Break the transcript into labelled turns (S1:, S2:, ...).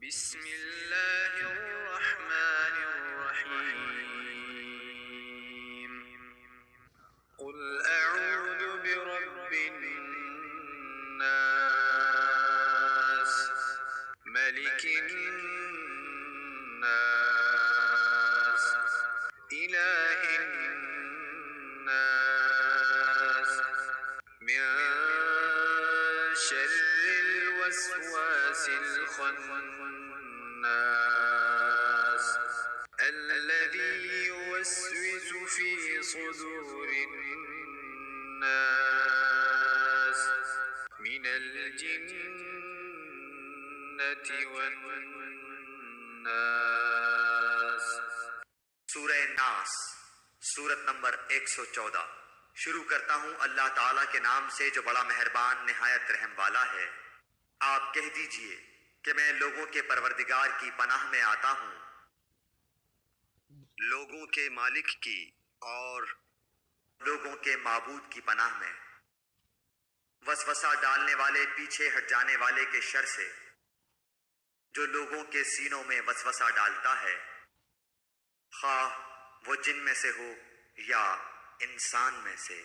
S1: बिस्मिल्लाहिर्रहमानिर्रहीम। क़ुल अऊज़ु बिरब्बिन्नास मलिकिन्नास इलाहिन्नास मिन शर्रिल वस्वासिल खन्नास अल्लज़ी युवस्विसु फ़ी सुदूरिन नास मिनल जिन्नति वन्नास।
S2: सूरह नास, सूरत नंबर 114। शुरू करता हूँ अल्लाह ताला के नाम से जो बड़ा मेहरबान निहायत रहम वाला है। आप कह दीजिए कि मैं लोगों के परवरदिगार की पनाह में आता हूँ, लोगों के मालिक की और लोगों के माबूद की पनाह में, वसवसा डालने वाले पीछे हट जाने वाले के शर से जो लोगों के सीनों में वसवसा डालता है, खा वो जिन में से हो या इंसान में से।